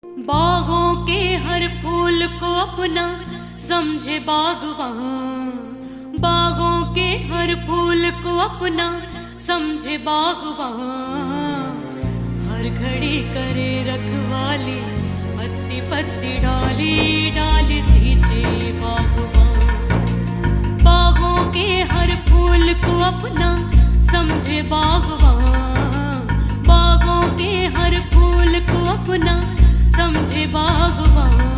बागों के हर फूल को अपना समझे बागवान, बागों के हर फूल को अपना समझे बागवान। हर घड़ी करे रखवाली, पत्ती पत्ती डाली डाली सींचे बागवान। बागों के हर फूल को अपना समझे बागवान, बागों के हर फूल को अपना समझे बागवान।